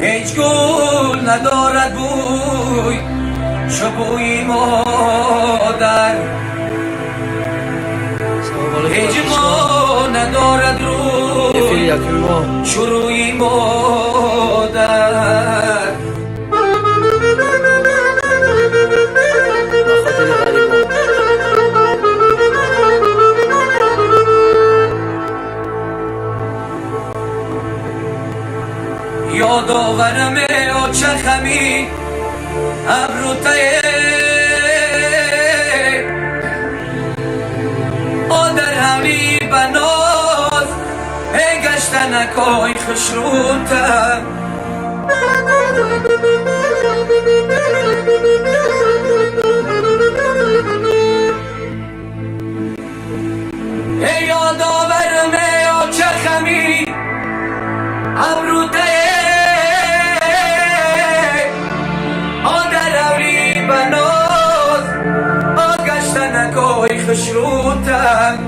هیچ گل ندارد بوی چو بوی مادر، هیچ ما ندارد روی چو روی مادر. یادآورم آچه خمی ابروته آدر همی بناز گشتنکای خشروته. یادآورم آچه خمی ابروته نکای خشروتم.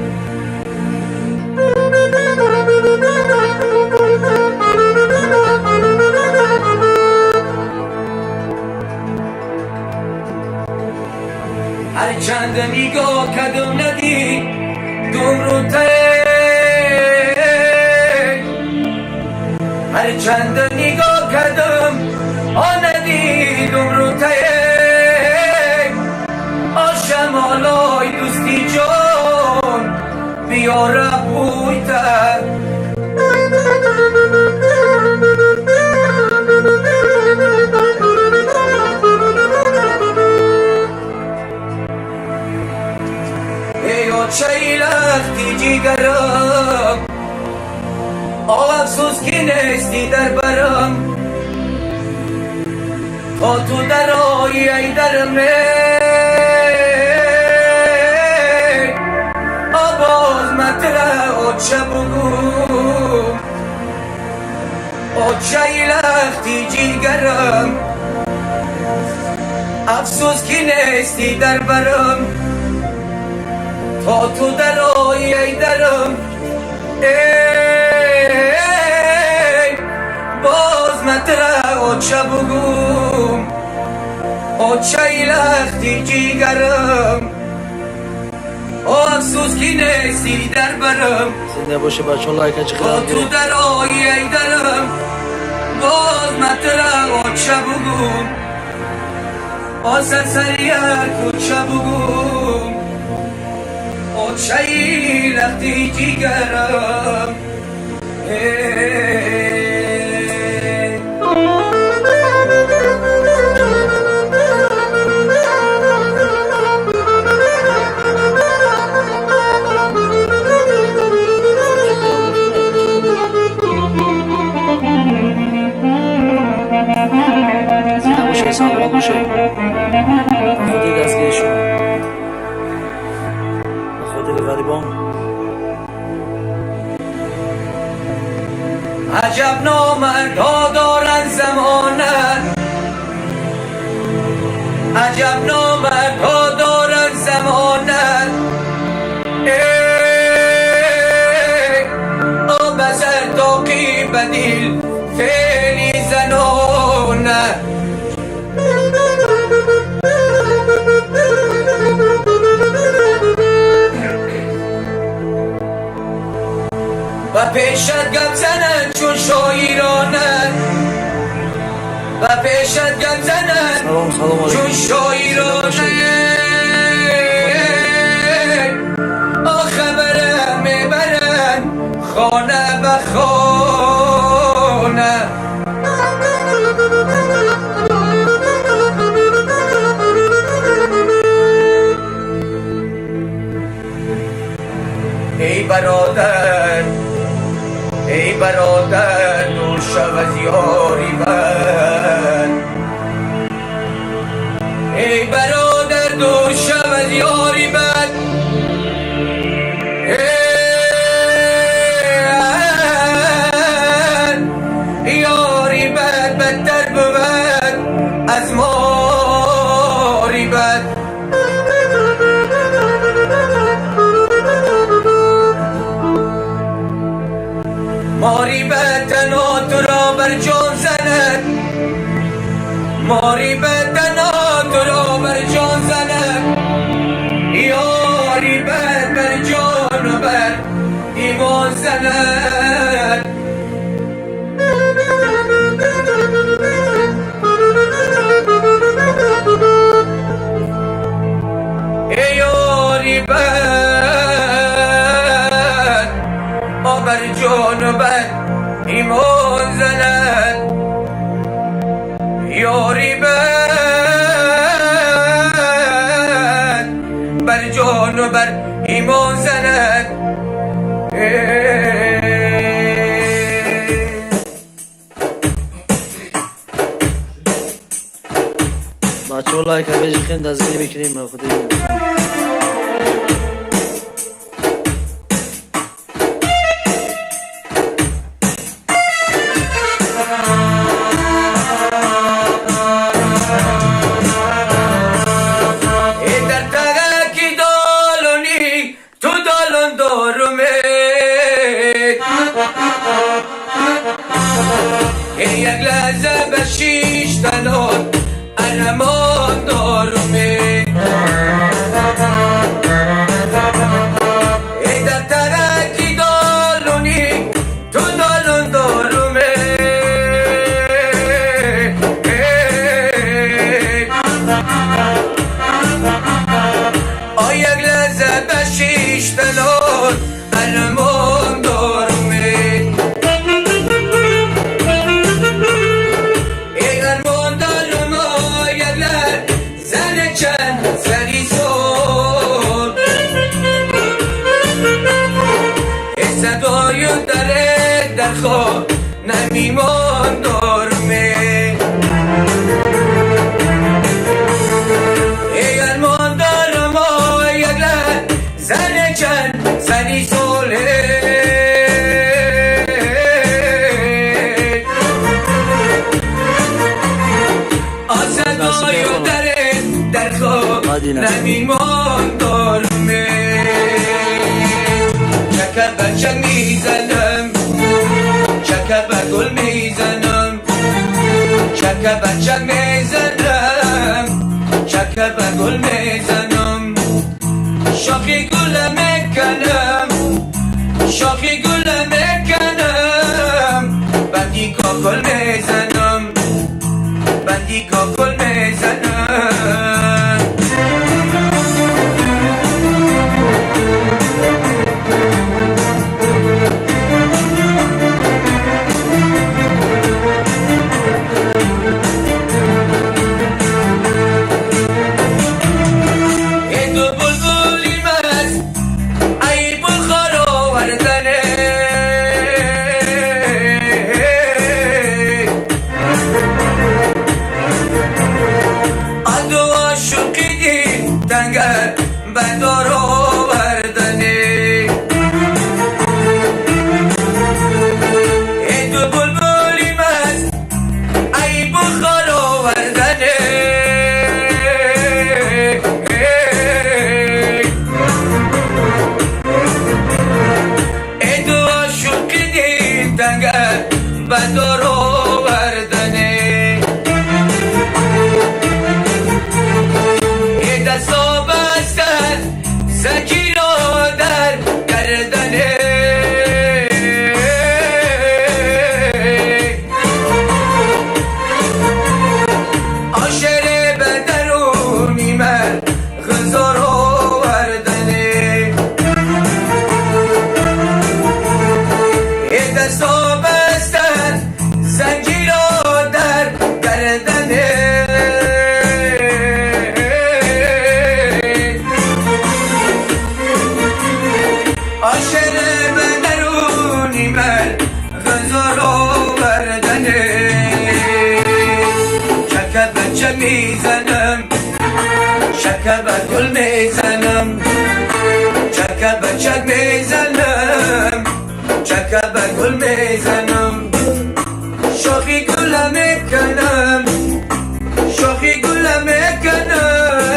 هر چند نگاه کدوم ندی دوم رو ته، هر چند نگاه کدوم ندی دوم رو ته. شمالای دوستی جان بیاره بویتر، ای آچه لختی جیگرم افسوس که نیستی در برم، تا تو در آیی ای درمه آچه بگو آچه لختی جیگرم افسوس که نیستی در برم، تا تو در آیی ای درم. ای باز متره آچه بگو آچه لختی جیگرم افسوس که نیستی در برم، زنده باشه بچه ها. لایک چه خیلی تو در آیی ای درم. باز متره آچه بگو آسر سریع کوچه بگو آچه لختی جیگرم. سلامت باشه. خودی دستگیر شو خودی غریبان. عجب نامردها دارن زمانه، عجب نامردها دارن زمانه. بزر داقی بدیل فعلی زنانه. و پیشت گم زنن چون شاعرانه، و پیشت گم زنن چون شاعرانه. خبرم میبرن خانه به خانه. ای برادر ای برادر دور شو از یاری من، ای برادر دور شو از یاری من. یاری بد بدتر بود از ماری بد. ماری بدن و تو را بر جان زند ماری بدن و تو را بر جان زند یاری بر جان و بر ایمان زند ای یاری بر جان و بر ایمان زند یاری بر جان و بر ایمان زند بچه ها لایک ها بجی خیلی دزگیری بکنیم خودی یک لحظه به شیش تنان ارمان دارمه ای در ترکی دالونی تو دالون دارمه آی یک لحظه به شیش تنان ارمان دارمه در خواب نمیمان دارمه ای ارمان دارم یک لحظه زن چند زنی سوله آسدای در خواب نمیمان دارمه چکر بچه میزنم چکر بر گل میزنم چکر بچه میزنم چکر بر گل میزنم شاخی گل میکنم شاخی گل میکنم بندی کاکل میزنم بندی کاکل میزنم بدار آوردنی ای دو بلبلی مست ای بخار آوردنی ای دو عاشقی دید دنگر بدار آوردنی ای دستا بستن زکی را در گردنه عاشر بدرونی من غذا را آوردنه ای دستا بستن زکی را در گردنه عاشر به درونی من غذا را آوردنه شکر بچه میزنم شکر بر گل میزنم شکر بچه میزنم شکر بر گل میزنم شاخی گل میکنم شاخی گل میکنم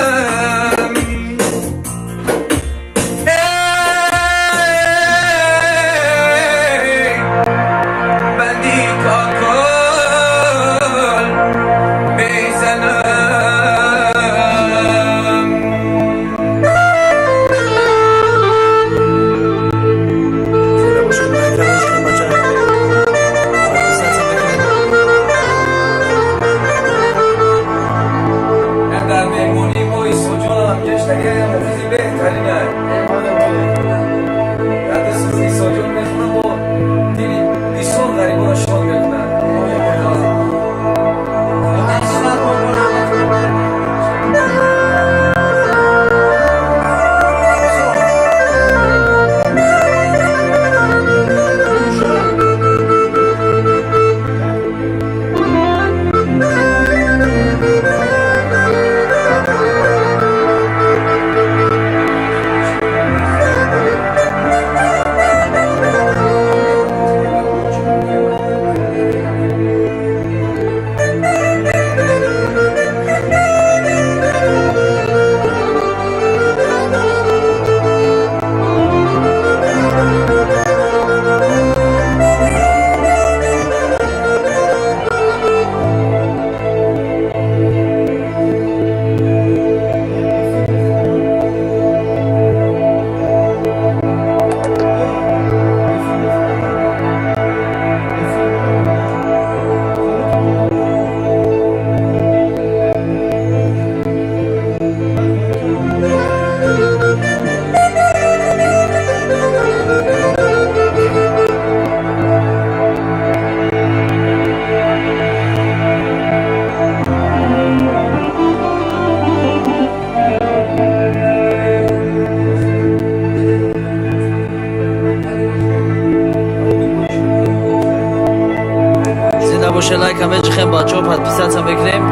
باشه لایک هم بچخیم بچه ها پدپیست هم بکنیم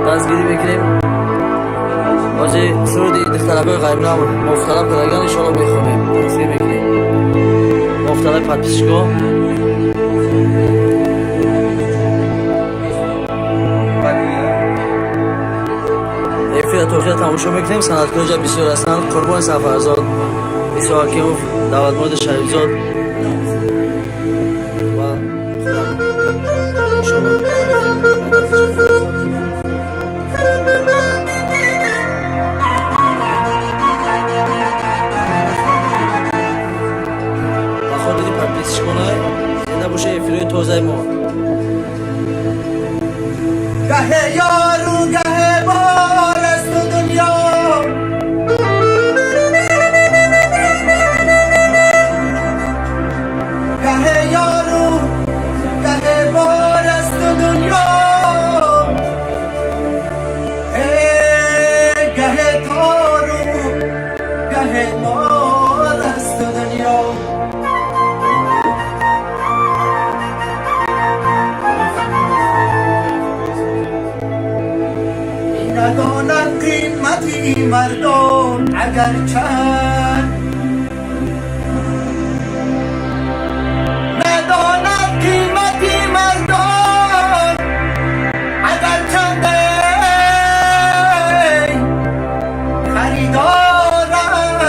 دستگیری بکنیم بازی سرودی دخترک های غیب نام مفترب کردگان انشاءالله بخونیم دستگیری بکنیم مفترب پدپیسشگاه افیر ترکیه تماشا میکنیم صنعتکار جا بسیار هستند قربان سفرزاد ایسا حکیموف دولت مورد شریفزاد و خود دیدی پدپیسش کنه زنده باشه افیروی توزه ما گه یارو گه بار است و دنیا گه یارو گه بار است و دنیا گه تارو گه مار است و دنیا ندانند قیمتی مردم اگر چند ندانند قیمتی مردم اگر چند خریدار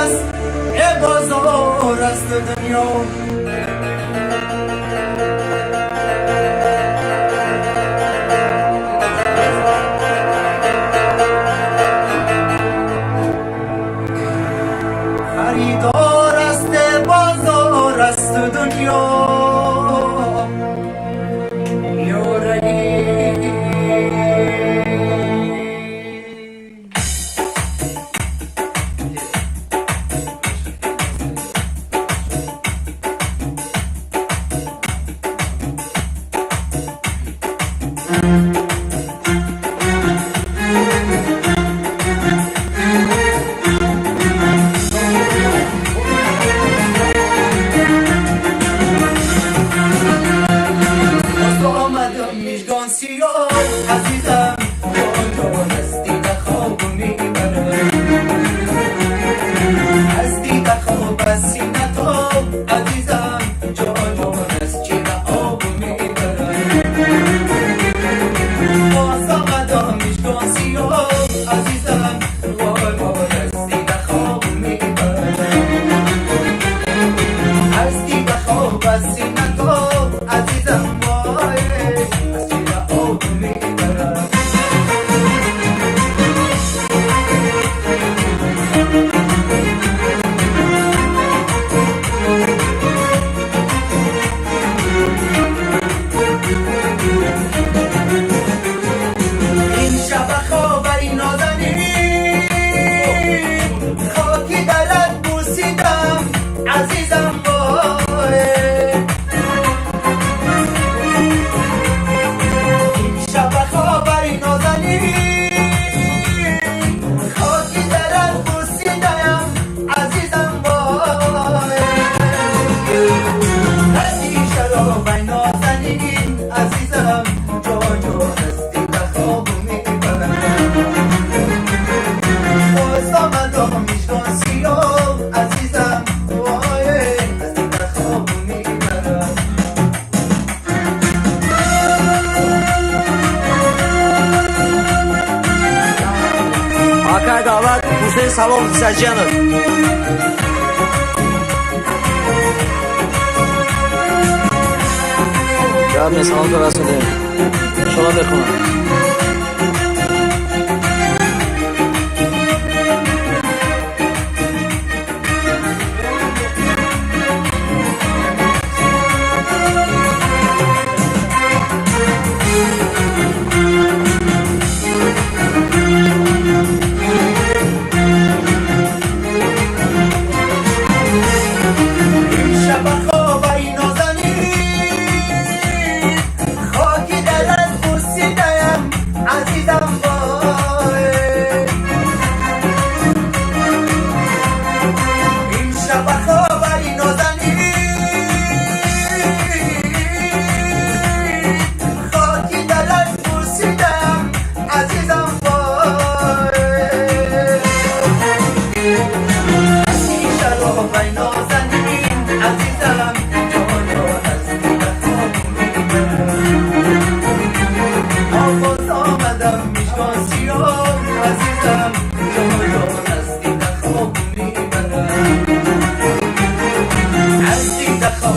است ای بازار است دنیا خریدار است بازار است دنیا سیاه عزیزم جان از دیده خواب میبرم از دیده خواب از سینه تاب عزیزم جان از چیره آب میبرم باز آمدم مشکان سیاه عزیزم جان از دیده خواب میبرم از دیده خواب از سینه تاب عزیزم عزیزم وای این شب خبری نازنی خاکی درت بوسیدم عزیزم وای رسی شراب نازنی عزیزم جان از دیده خواب میبرم باز آمدم میشکان سیاه عزیزم Akay davat Hüseyin Salom Səccanov Yarın salam törəsini şola bexunam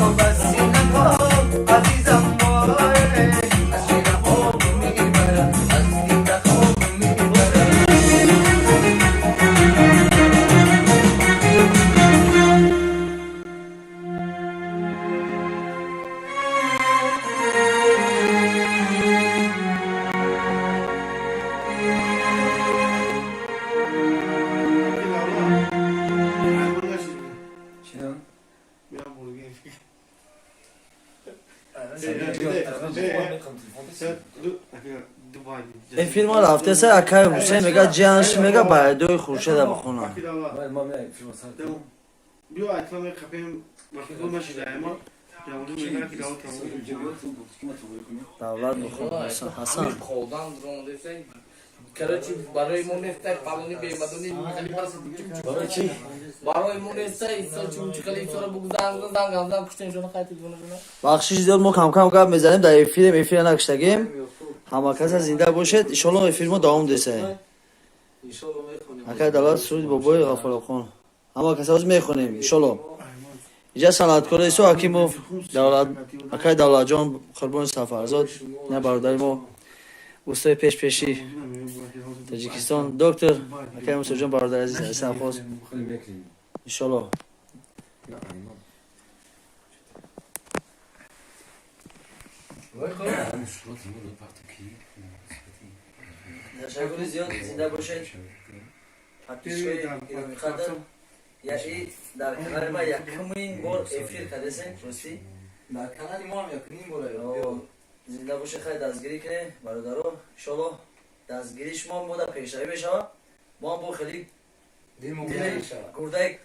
بس نکن عزیزم وای از سینه خواب میبرم از سینه خواب میبرم این فیلم ها رفته سر اکای حسین میگه جانش میگه بردوی خورشید بخونم بیا اکرام خپیم وقتی ماشي دائما جوانی میگه که داو دولت بخون حسن қолдан дронлесең короче барои мо нестай қалони бемадони барои мо нестай чунчикали исора бугзанган куштен шона қайтид гунажона بخشش زیاد ما کم کم گپ میزنیم در این فیلم این فیلم نکشتگیم همه کس زنده باشد ان شاء الله این فیلمو دوام دسه اکای دولت سرود بابای غفار خان همه کس از میخونیم ان شاء الله اینجا صنعتکار ایسو حکیمو دولت اکای دولت جان قربان سفرزاد نه برادر ما استاد پیشی تاجیکستان دکتر اکای موسی جان برادر عزیز حسن خواست ان شاء الله تشکر زیاد زنده باشید پیشگاه ایرانی خاطر یعنی در کنار ما یکمین بار افیر کردیم راستی در канали мо ҳам якуним бора زنده باشید خیلی دستگیری کنه برادرها ان شاء الله دستگیریش ما بوده پیشروی بشه ما هم با خیلی گرده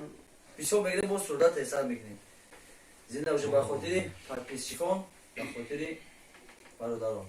بسیار بگیریم با صورت حساب میکنیم زنده باشید با خاطری پرپیسچیکان با خاطری برادرها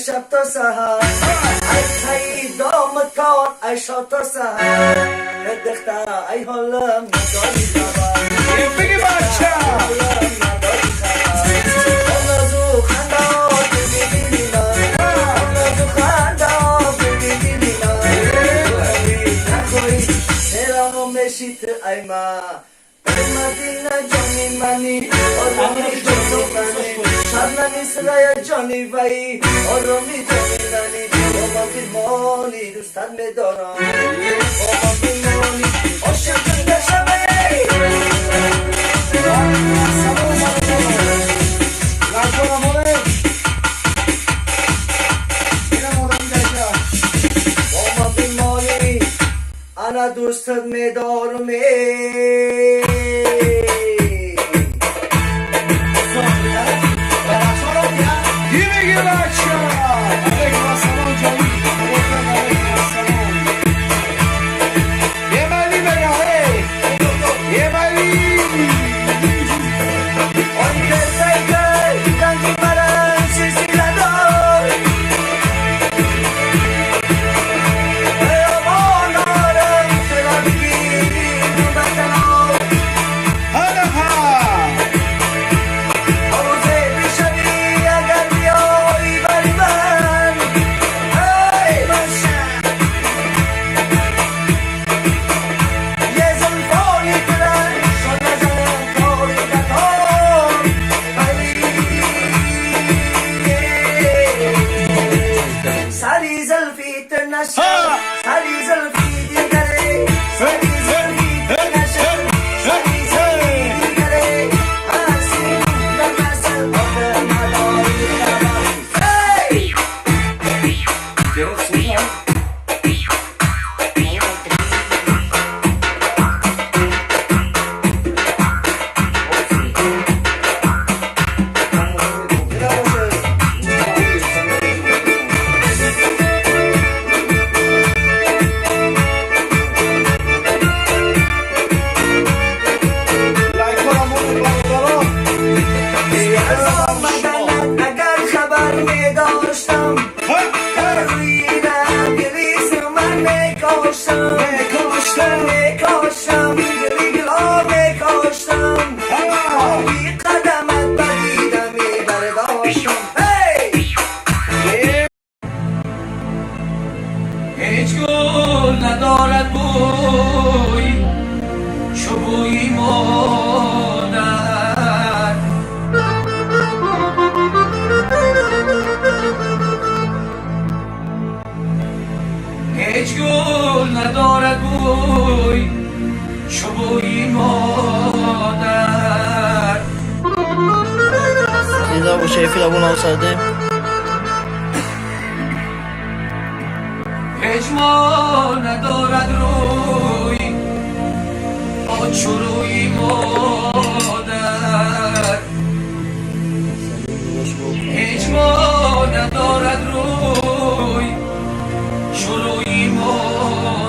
شب تا سهر ای تایی دامت کن ای شب تا سهر دختر ای حالم نداری خبر بگی بچه آنازو خندات بگیری من آنازو خندات بگیری من نخوی سرامو مشید ای ما مدینه جانی منی آرامی جانی منی شبنمی سرای جانی وی آرامی جانی منی بابا بیمانی دوستت میدارم بابا بیمانی عاشق نشم بابا بیمانی انا دوستت میدارم Yeah, باشه فیلمون هم سردیم اجما ندارد روی آچروی مادر اجما ندارد روی شروی مادر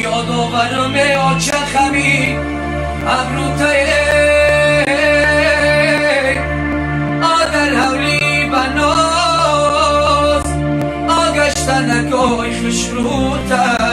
یادآورم آچه خمی ابروته آدر حولی بناس آگشتن نگاه خشروته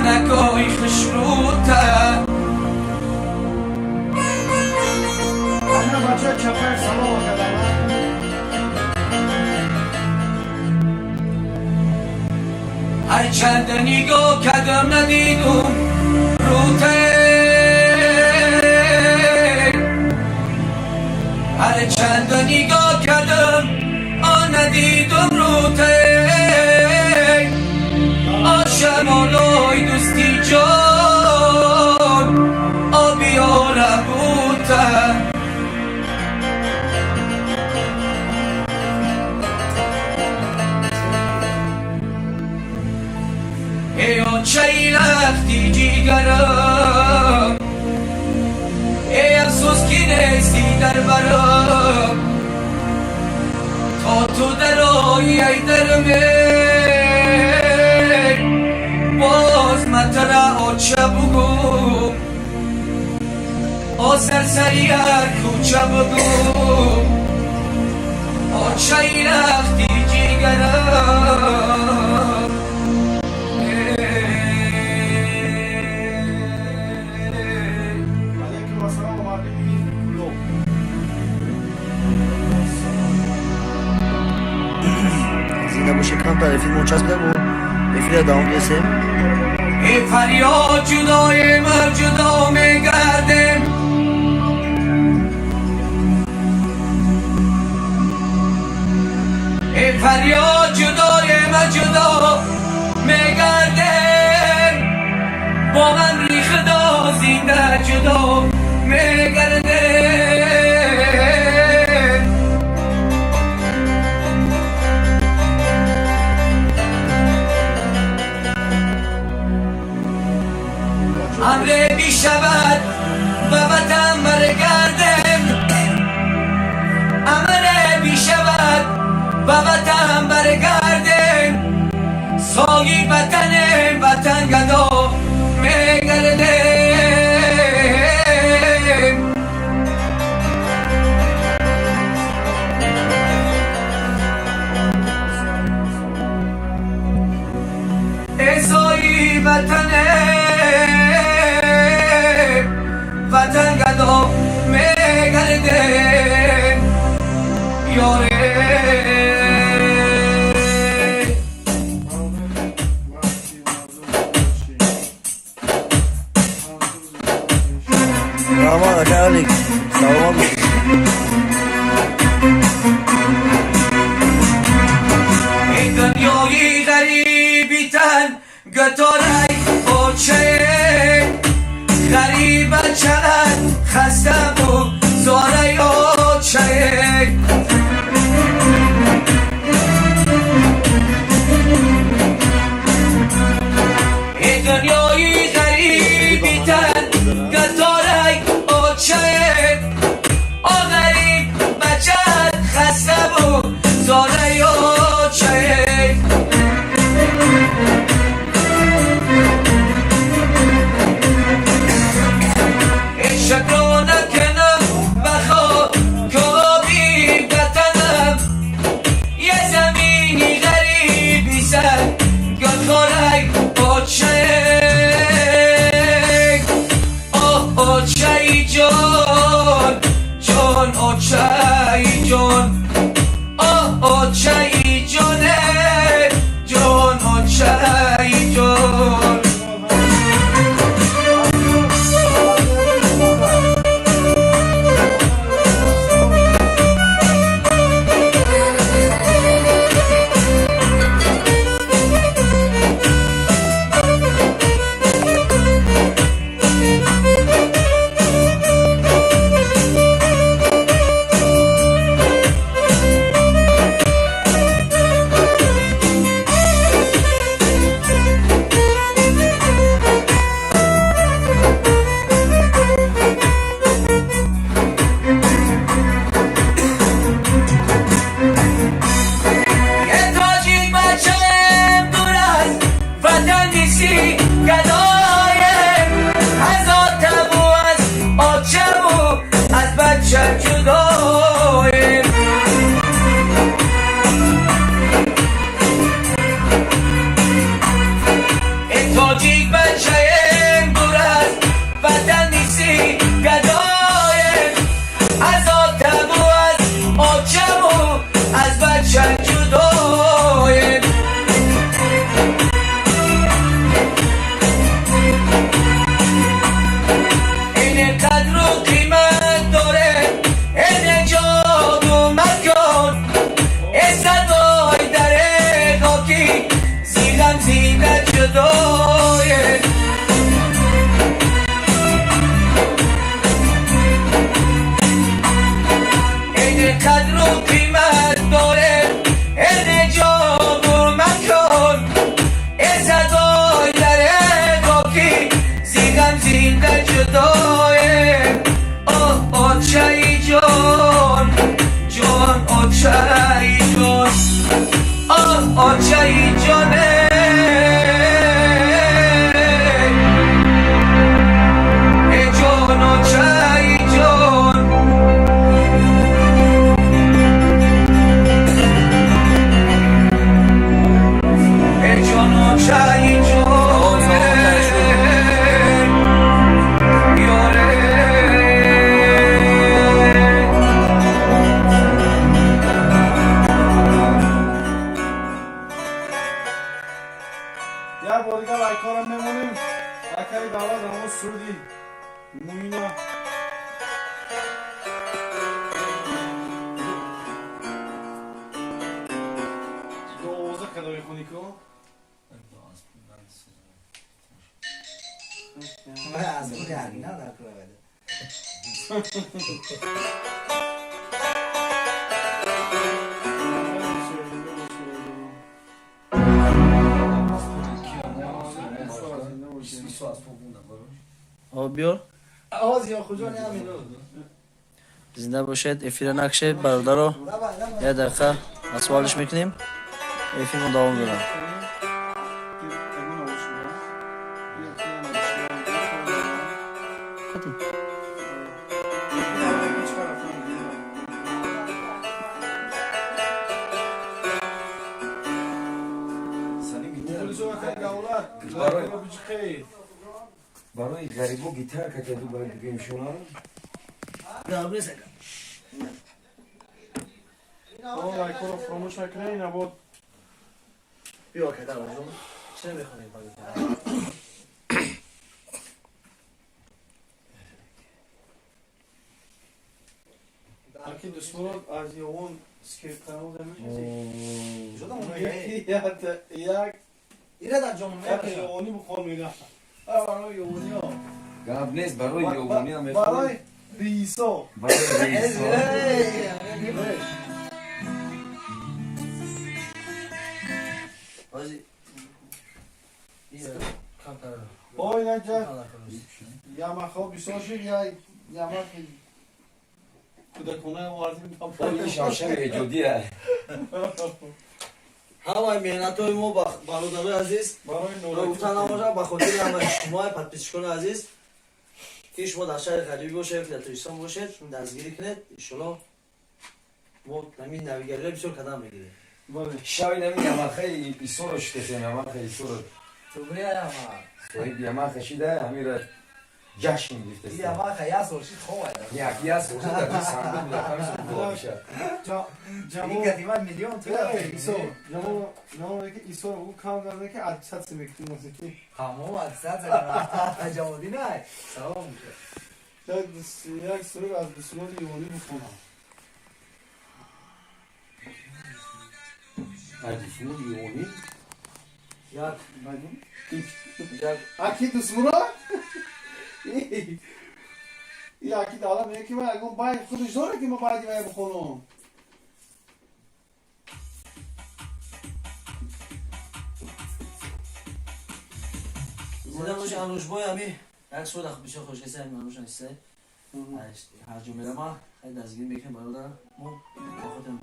نگاهی خشروته انا بچه چپر سلام هر چند نگاه کدم ندیدم روته هر چند نگاه کدم آن ندیدم روته شمالای دوستی جان آبیاره بوده ای آنچه ای رفتی جیگرم ای افسوس کی نیستی در برم تا تو در آیی ای درمه باز متره آچه بگو آسر سری کوچه بگو آچه ای رفتی جیگرم علیکم السلام و علیکم زینه باشه کم تعریفی منچسب بود بفیل دوام رسیم ای فریاد جدای مر جدا میگردم ای فریاد جدای مر جدا میگردم با من ریخ دازیده جدا میگردم امر بی شود و وطن برگردم امر بی شود و وطن برگردم ساگی وطن گدا میگردم ایسایی وطن گدا میگردم یاره رامان اکرانی سلام این دنیای غریبی تن گتاره آچه غریب چقدر خسته بود زاره آچه این دنیای غریبی تن گتاره آچه غریب بچه خسته بود زاره آچه شکر نکنم بخواب کابی بتنم یه زمینی غریبی سر گل خورای باچه آچه ای جانه ای جان آچه ای جان ای جان آچه ای جان یاره یا بودگاه لایکارم میمونیم لایکاری دعوت همون سردی موینا دوزه کدو بخونی که از اون یعنی نه در کنه بده آب بیار آواز یا کجا نمیدونم زنده باشید افیر نکشه برادر رو یه دقیقه اسوالش میکنیم افیرمون دوام دارم برای غریبو گیتار کتادو برای بگیم شما اون لایکارو فراموش نکنین نبود بیا که دارم چه میخونیم اکی دستورات از یون سکیپ کانال دمیشه شدم اون یک ایره در جامعه یک یونی بخور میگه برای یونی ها گاب نیست برای یوونی هم برای ریسو برای رئیس بازی کم کرده بای نجا یاماخا بیساشی یاماخ کودکونه واردیم تا این شاشم ایجودیه همه مهنت های ما برادرای عزیز برای رو گفتن نماشه به خاطر همه شما پدپیسشکان عزیز که شما در شهر خلیبی باشید در تاجیکستان باشید دستگیری کنید انشالله ما همین نویگری بسیار قدم میگیریم شاوی نمی یاماخه ایسورش کسی یاماخه ایسور تو بریم صاحب یاماخه شیده همین جشن گرفته این ما خیلی سرشید خوبه یکی از خودش در این صندوق در کمیش بوده میشه این قدیمت میلیون تو ایسو جمعه که ایسو رو کام دارده که عدسات سمیکتی موسیقی همون عدسات زنم جمعه نه سلام میشه یک سرور از دستورات یونی بخونم عدیفون یونی اکی دستورات یا اکی دالا میگه که من اگه باید خودش داره که ما باید باید بخونم زنده باشه انوش بای همی یک سود اخو بیشه خوشگسته همی انوش نیسته هر جمعه ما خیلی دستگیر میکنیم برادر ما با خودم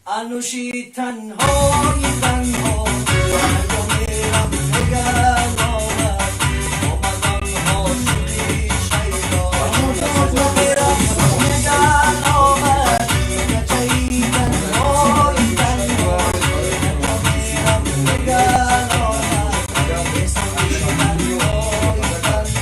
انوشی تنهای تنها مردم میرم نگرد آمد آمدن حاصلی شیدا مردم میرم نگرد آمد نجایی تنهای تنها مردم میرم نگرد آمد اسمش تنهای تنها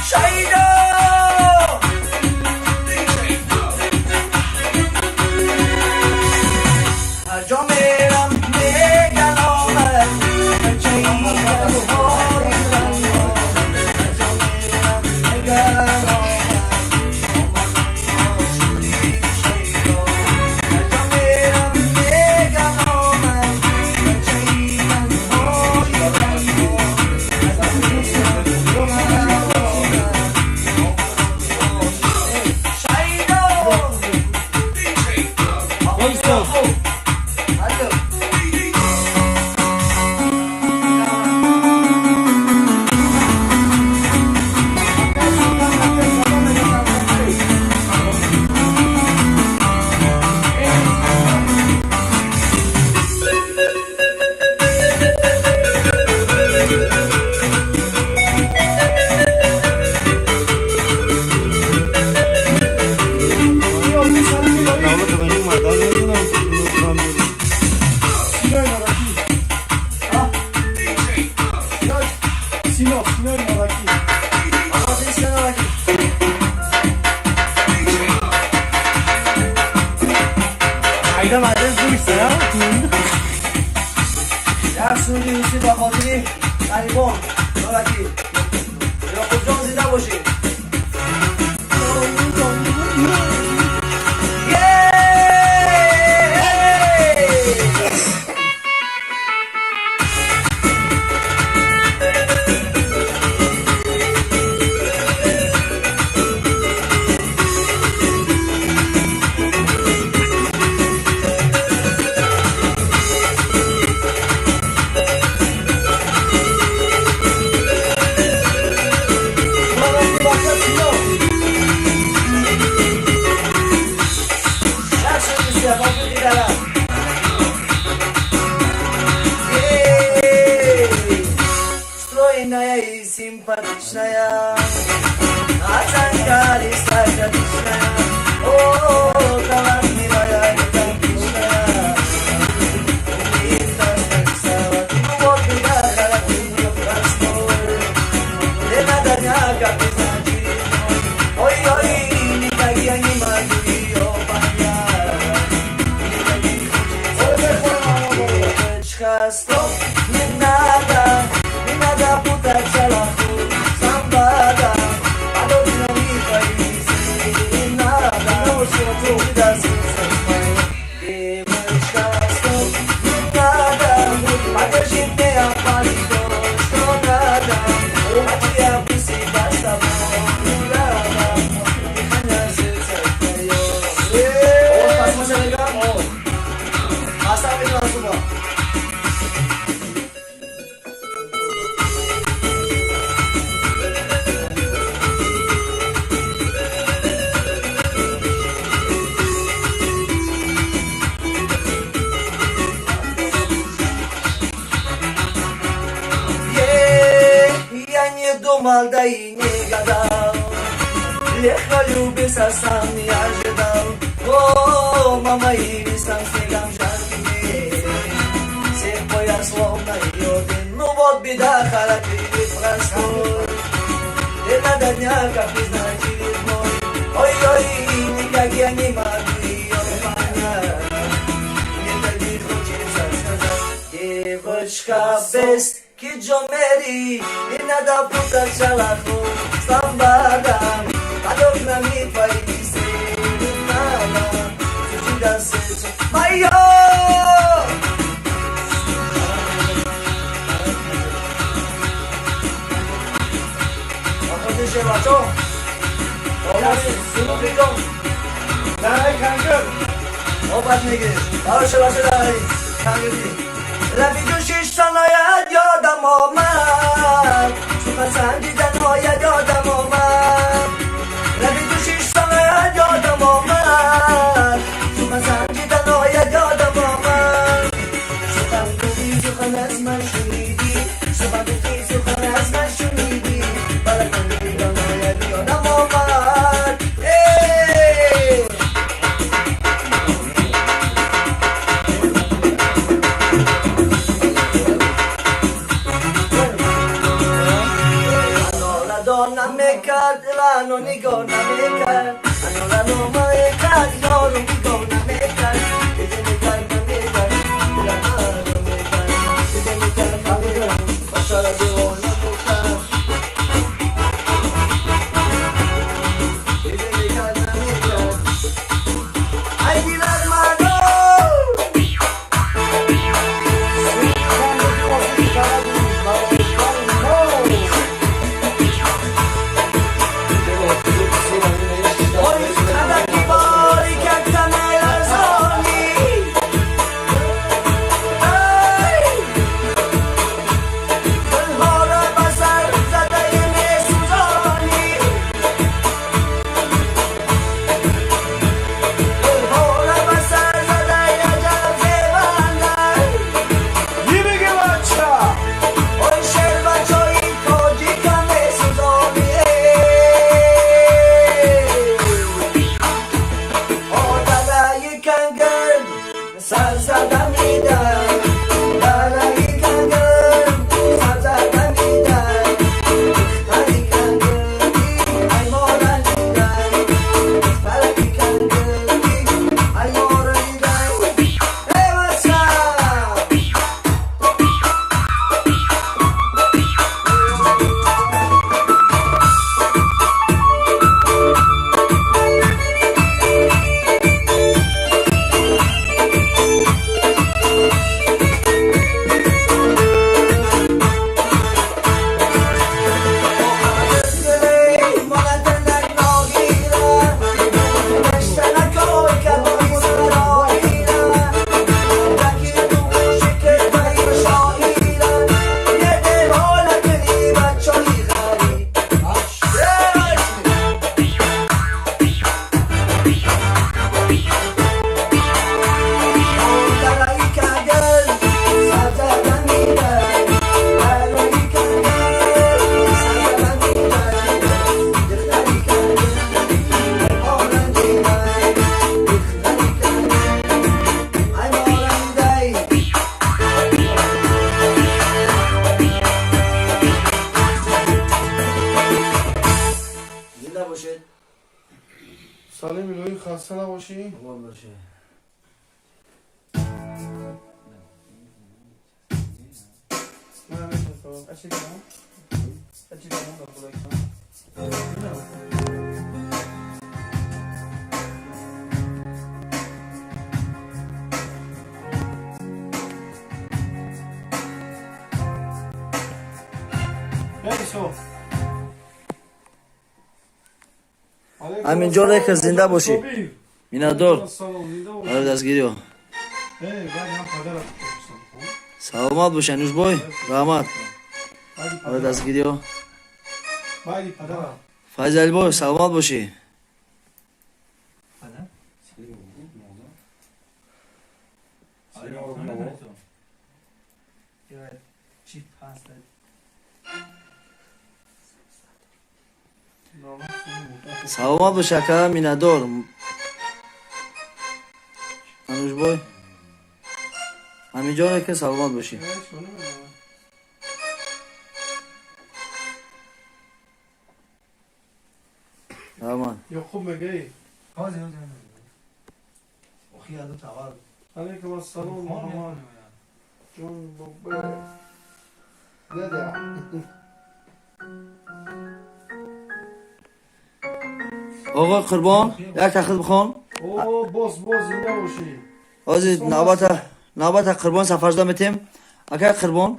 شایدو هر جا میرم میگن آمد بچه این سوری با خاطری قریبان نارکی یا خود جان زنده باشی Стройная и симпатичная, а тангариста отличная, о, талантливая и тактичная, умеет растаксовать, вот меня характерно простой, не надо как и значит, ой-ой, никак я не могу ее понять, девочка, стоп, не надо путать шалаху, самбада, подобно мифа не надо, всегда слышать мою. Девочка, стоп, не надо, подержи меня пальто, что надо, хочу я быть всегда с тобой, не надо, дыхание сердце твое. О, посмотри, ребят, оставить вас сюда. Думал, да и не гадал, легко любиться сам не ожидал. О, мама, и весна снегом жаркими, всех поя словно йодин. Ну вот беда, характер простой, и надо дня, как не значит мой. Ой-ой, никак я не могу ее понять, мне так не хочется сказать. Девочка без John Mary, и надо путать шалаху, самбада, подобно мифа и серенада, чуть-чуть до сердца мое. Походи, шевачо, сunu придом. Давай, kanka. Опать не греш, пару шевачо давай, kanka. Рабидушиш саная йодам омад, шукасан дидан йодам омад. Рабидушиш саная йодам омад, шукасан дидан йодам омад. Шукан туби шукан азман шуниди, шукан туби шукан азман шуниди, балакан дидан йодам омад. Donna کرد منو نگاه نمیکرد منو میکرد یارو نگاه نمیکرد دیگه میکرد نمیکرد دلم منو میکرد دیگه میکرد نمیکرد باشار دیوار نمیکرد دیگه میکرد نمیکرد ای دیلر منو سالم الهی خسته نباشی. قربان باشه. همینجا ره که زنده باشی مینادور آره دستگیری ها سلامت باشه نوش بای رحمت آره دستگیری ها فیض بای سلامت باشی سلامت باشه که مینادور انوش بای همینجا که سلامت باشی رحمت یا خوب میگی علیکم السلام محمد جون بابا دادا آقا قربان یک تخت بخون او باز زنده باشی آزی نوبت قربان سفرزده میتیم اکا قربان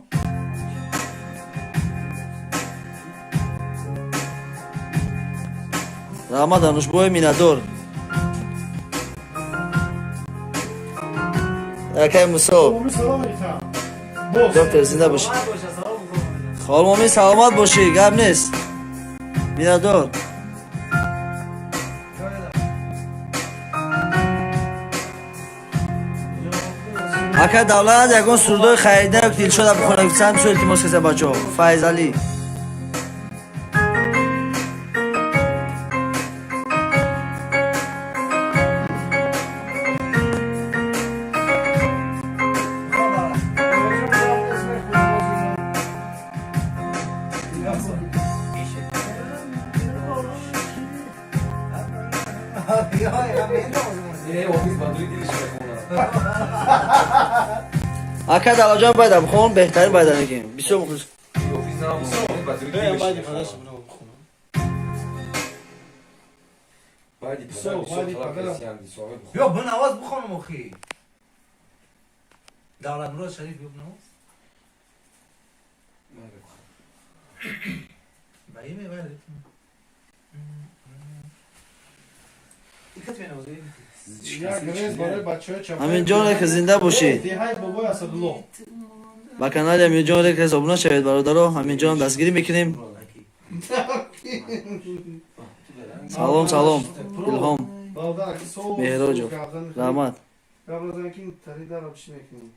رحمت انوش بای مینادور اکا موسو دکتر زنده باشی خال مومین سلامت باشی گرم نیست مینادور اکا دولت یکون سردوی خریده و تیل شده بخونه چند سو التماس کسی بچه ها فیض علی ofis badruy dilish mekhona. ака далоҷон байда бхон беҳтарин байда мегем бисёр мухлис Ofis nam badruy Бая, dilish байди mekhona. падараш бинам бихонам. Байди Бисёр, падар байди бисёр падар. талақ ҳастиам дисоҳиб. بیا به نواز بخونم اخی دولت مراد شریف بیا به نواز بایی میبرد دیکت به نوازه Як грез барои бачаҳои чапаи аминҷоне ки зинда бошед деҳаи бобои Асадулло. ба канали аминҷон рекес обуна шавед бародаро аминҷон дастгирӣ мекунем салом салом илҳом Балдар, ки соус Меҳроҷов. гавдан мехӯрем. раҳмат Қабл аз он ки таридаро чӣ мекунем?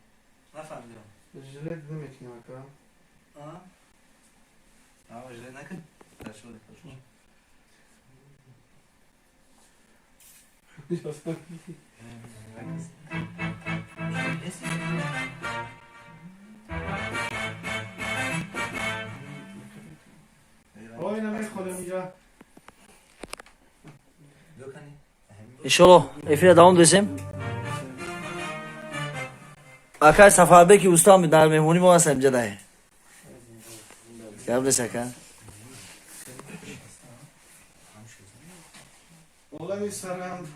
نفهمیدم Жилет намекунем ака. آوازه نکن در شده Ой, намехонем инҷа. иншоалло эфира давом десем акай сафарбеки устом дар меҳмонӣ мо ҳастам инҷа даҳе гап нест ака Олами саранд.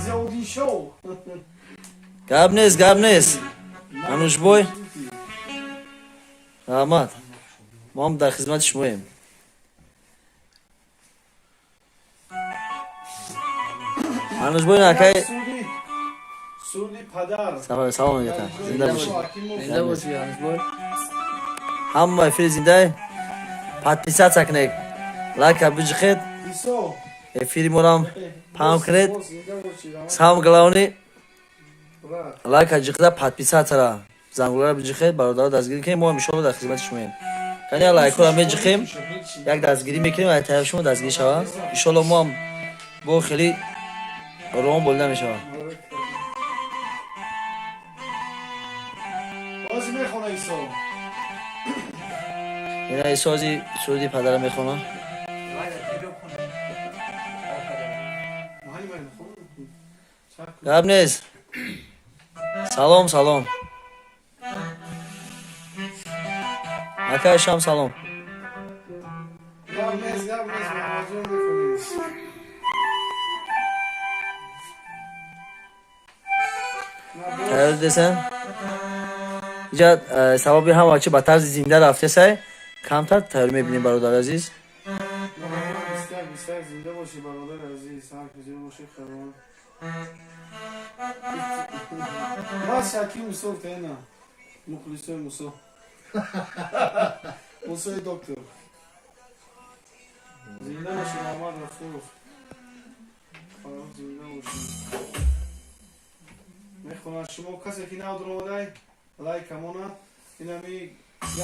Зиёдин шоу. гап нест анушбой раҳмат мо ҳам дар хизмати шумоем анушбой акай Сурди падар. салом мегӯям зинда бошед زنده باشی هنوز بای ҳама эфири зиндаи подписатсия кунед лайка биҷихед Исо. эфири морам паҳм кунед Зинда бошед. самом главни Брат. лайка ҷиқда подписатсияра зангулара биҷихед бародаро дастгирӣ кунем мо иншоалло дар хизмати шумоем кани лайкора меҷихем як дастгирӣ мекунем ай тарафи шумо дастгирӣ шава иншоалло мо ҳам бо хеле ром болида мешавам Боз мехона Исо. ина исози суруди падара мехонам Мали мен хо. гап нест салом салом акаишам салом Гавмез, мавоҷо мехонем. тайёр десан иҷа сабаби ҳамачи ба тарзи зинда рафтесай камтар тайёр мебинем бародар азиз Бистар зинда боши бародар азиз. Ҳар куҷо боши харон. Бас Шакир Мусо тена. Мухлисои Мусо. Мусои доктор. Зинда боши Муҳаммад Рафуров. Фароғ зинда боши. Мехонам шумо касе ки навдро омадай лайк камона инами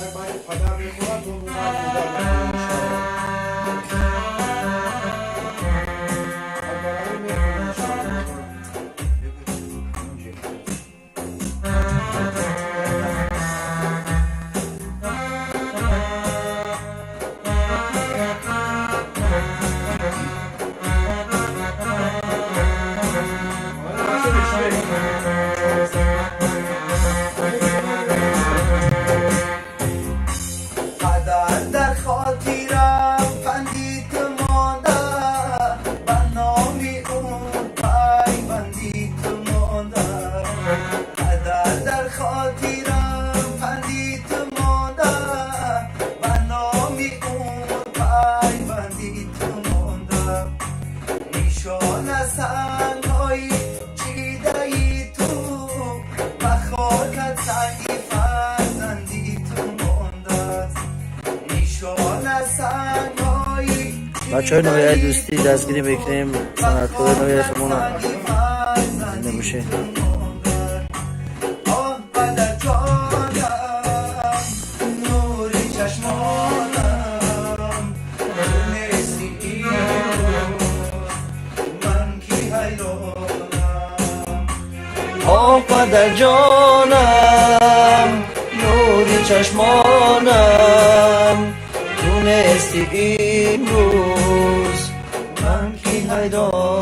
як байди падар мехонад то муҳаммад модар قدر در خاطرم پندیت مانده به نامی اون پیوندیت مانده قدر در خاطرم پندیت مانده به نامی اون پیوندیت مانده نشان سنگهای چیدهی تو و خاکت سنگی فرزندی تو مانده نشان سنگهای бачаҳои ноҳияи дӯстӣ дастгирӣ мекунем санъаткори ноҳияи хумона зинда бошед آه بدر جانم نوری چشمانم نیستی من کی حیرانم آه پدر جانم نوری چشمانم تو نیستی این روز من کی حیرانم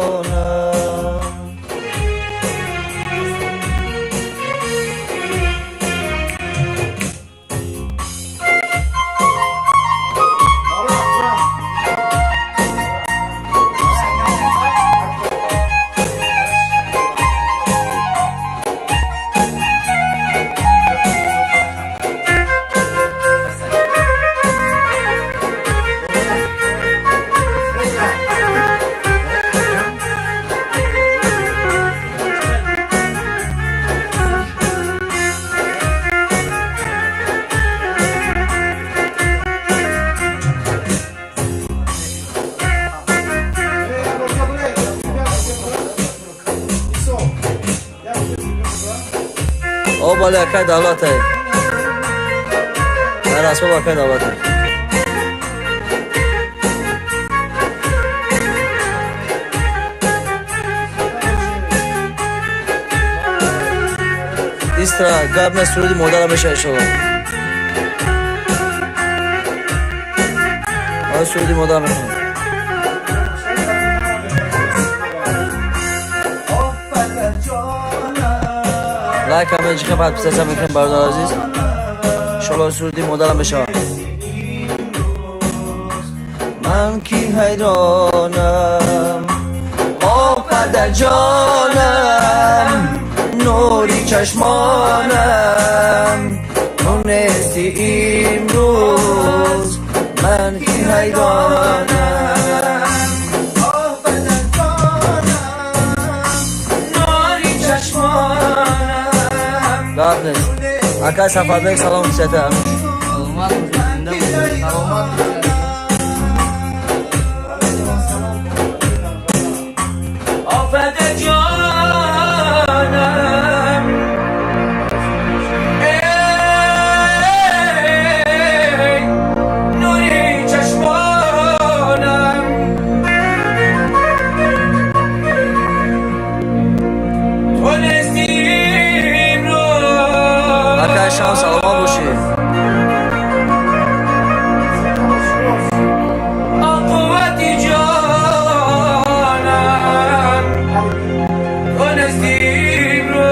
بالی اکای دولت های در اسباب اکای دولت های ایسترا گرم سرودی مادر میشه انشالله آه سرودی مادر میکنم لایک هم اینجا بعد پیسه میکنم برادر عزیز انشالله سرودی مادرم بشه من کی حیرانم آه پدر جانم نوری چشمانم تو نیستی امروز من کی حیرانم آه پدر جانم نوری چشمانم گفت اکای سفر بیک سلام سیته سلامت باشید. زنده باشید. سلامت باشید. آفت جانم ای نوری چشمانم تو نستیم رو اکای شام سلام باشی آقوتی جانم تو نستیم روز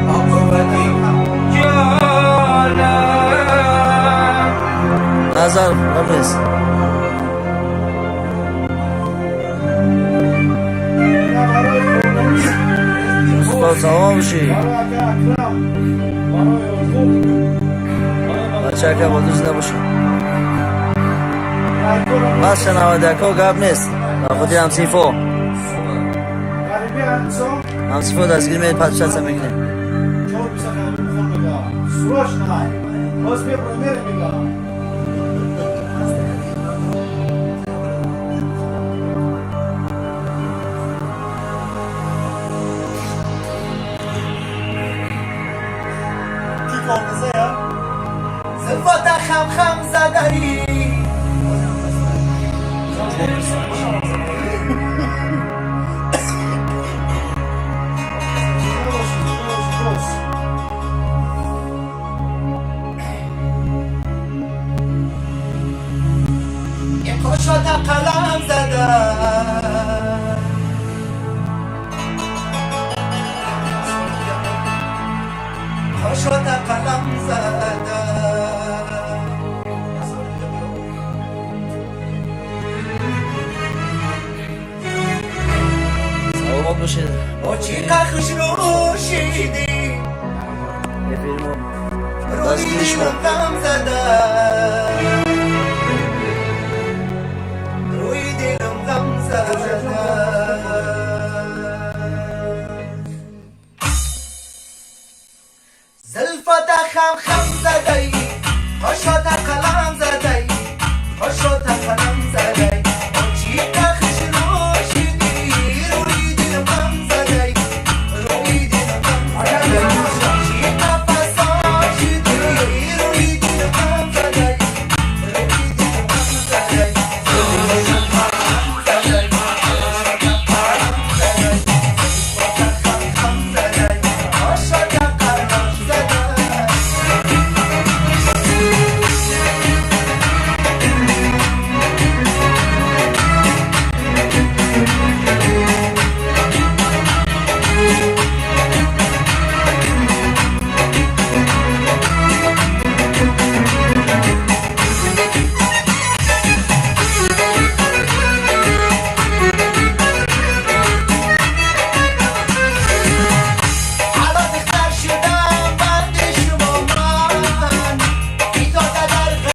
آقوتی جانم نظر رفیز مصطفی سلام باشی بچه اکای با دوست نباشی بس شنواده که گب نیست خودی همسیفو همسیفو دستگیر میید پس شد سم میکنیم زلفات خم خم زدایی یه کشات قلم زدن کشات قلم زدن سلامات باشید با چی قخش روشیدی یه فیلمو روی دستگیرش کن غم زدن